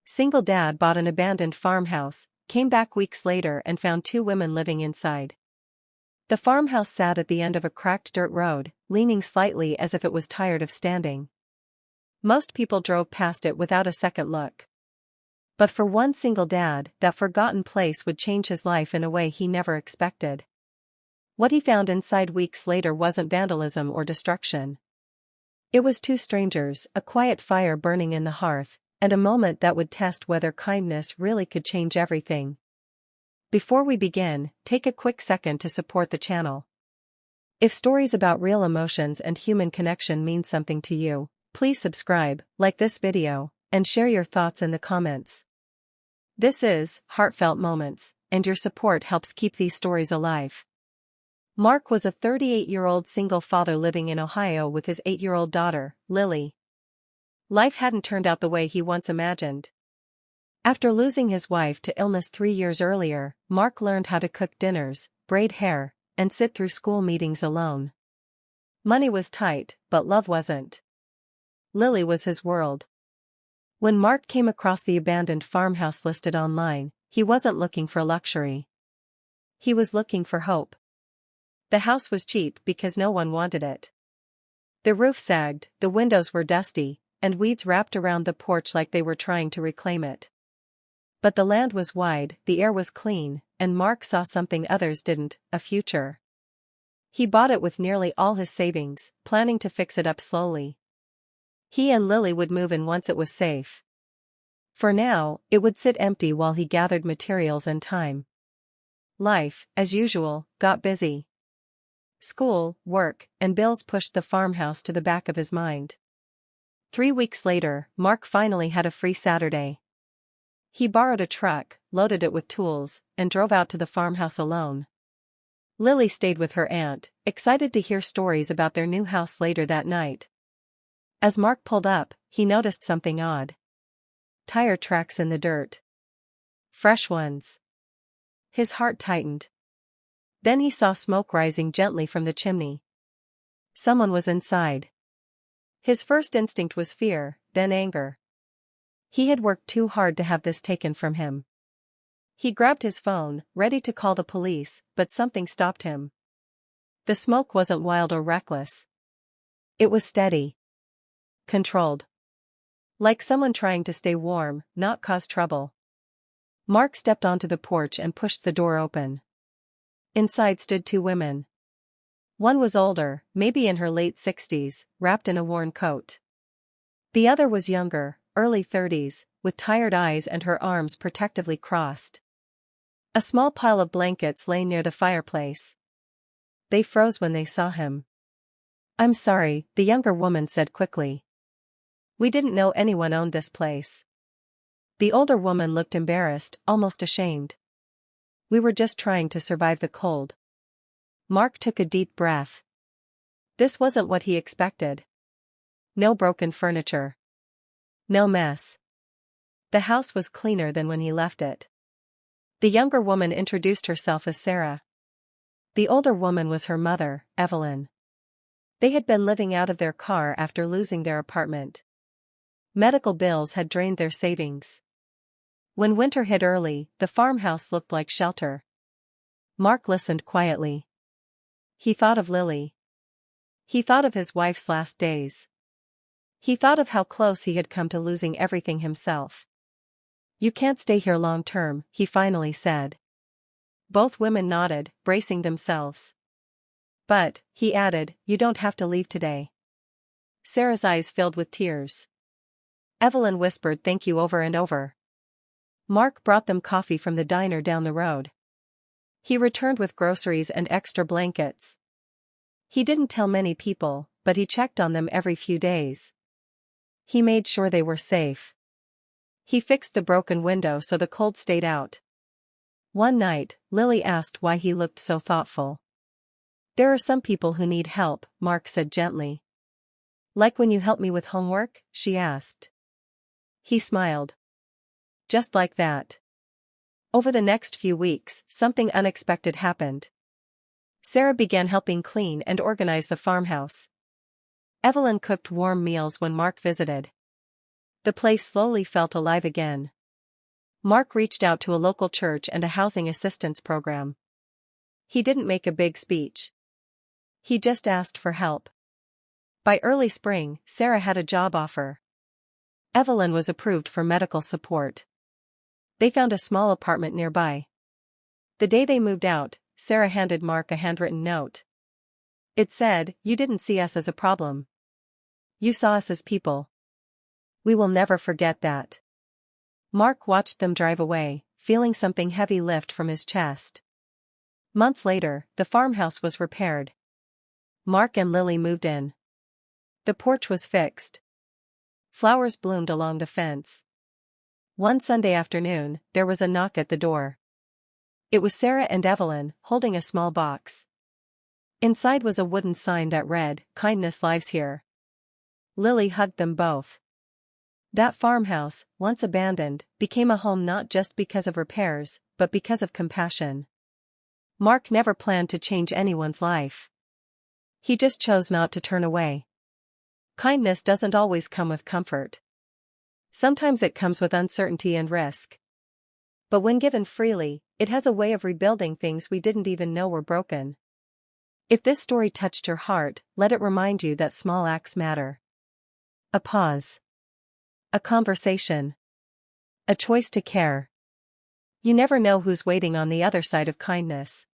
Single dad bought an abandoned farmhouse, came back weeks later and found two women living inside. The farmhouse sat at the end of a cracked dirt road, leaning slightly as if it was tired of standing. Most people drove past it without a second look. But for one single dad, that forgotten place would change his life in a way he never expected. What he found inside weeks later wasn't vandalism or destruction. It was two strangers, a quiet fire burning in the hearth, and a moment that would test whether kindness really could change everything. Before we begin, take a quick second to support the channel. If stories about real emotions and human connection mean something to you, please subscribe, like this video, and share your thoughts in the comments. This is Heartfelt Moments, and your support helps keep these stories alive. Mark was a 38-year-old single father living in Ohio with his 8-year-old daughter, Lily. Life hadn't turned out the way he once imagined. After losing his wife to illness 3 years earlier, Mark learned how to cook dinners, braid hair, and sit through school meetings alone. Money was tight, but love wasn't. Lily was his world. When Mark came across the abandoned farmhouse listed online, he wasn't looking for luxury. He was looking for hope. The house was cheap because no one wanted it. The roof sagged, the windows were dusty, and weeds wrapped around the porch like they were trying to reclaim it. But the land was wide, the air was clean, and Mark saw something others didn't, a future. He bought it with nearly all his savings, planning to fix it up slowly. He and Lily would move in once it was safe. For now, it would sit empty while he gathered materials and time. Life, as usual, got busy. School, work, and bills pushed the farmhouse to the back of his mind. 3 weeks later, Mark finally had a free Saturday. He borrowed a truck, loaded it with tools, and drove out to the farmhouse alone. Lily stayed with her aunt, excited to hear stories about their new house later that night. As Mark pulled up, he noticed something odd. Tire tracks in the dirt. Fresh ones. His heart tightened. Then he saw smoke rising gently from the chimney. Someone was inside. His first instinct was fear, then anger. He had worked too hard to have this taken from him. He grabbed his phone, ready to call the police, but something stopped him. The smoke wasn't wild or reckless. It was steady. Controlled. Like someone trying to stay warm, not cause trouble. Mark stepped onto the porch and pushed the door open. Inside stood two women. One was older, maybe in her late 60s, wrapped in a worn coat. The other was younger, early 30s, with tired eyes and her arms protectively crossed. A small pile of blankets lay near the fireplace. They froze when they saw him. "I'm sorry," the younger woman said quickly. "We didn't know anyone owned this place." The older woman looked embarrassed, almost ashamed. "We were just trying to survive the cold." Mark took a deep breath. This wasn't what he expected. No broken furniture. No mess. The house was cleaner than when he left it. The younger woman introduced herself as Sarah. The older woman was her mother, Evelyn. They had been living out of their car after losing their apartment. Medical bills had drained their savings. When winter hit early, the farmhouse looked like shelter. Mark listened quietly. He thought of Lily. He thought of his wife's last days. He thought of how close he had come to losing everything himself. "You can't stay here long term," he finally said. Both women nodded, bracing themselves. "But," he added, "you don't have to leave today." Sarah's eyes filled with tears. Evelyn whispered thank you over and over. Mark brought them coffee from the diner down the road. He returned with groceries and extra blankets. He didn't tell many people, but he checked on them every few days. He made sure they were safe. He fixed the broken window so the cold stayed out. One night, Lily asked why he looked so thoughtful. "There are some people who need help," Mark said gently. "Like when you help me with homework?" she asked. He smiled. Just like that. Over the next few weeks, something unexpected happened. Sarah began helping clean and organize the farmhouse. Evelyn cooked warm meals when Mark visited. The place slowly felt alive again. Mark reached out to a local church and a housing assistance program. He didn't make a big speech. He just asked for help. By early spring, Sarah had a job offer. Evelyn was approved for medical support. They found a small apartment nearby. The day they moved out, Sarah handed Mark a handwritten note. It said, "You didn't see us as a problem. You saw us as people. We will never forget that." Mark watched them drive away, feeling something heavy lift from his chest. Months later, the farmhouse was repaired. Mark and Lily moved in. The porch was fixed. Flowers bloomed along the fence. One Sunday afternoon, there was a knock at the door. It was Sarah and Evelyn, holding a small box. Inside was a wooden sign that read, "Kindness lives here." Lily hugged them both. That farmhouse, once abandoned, became a home not just because of repairs, but because of compassion. Mark never planned to change anyone's life. He just chose not to turn away. Kindness doesn't always come with comfort. Sometimes it comes with uncertainty and risk. But when given freely, it has a way of rebuilding things we didn't even know were broken. If this story touched your heart, let it remind you that small acts matter. A pause. A conversation. A choice to care. You never know who's waiting on the other side of kindness.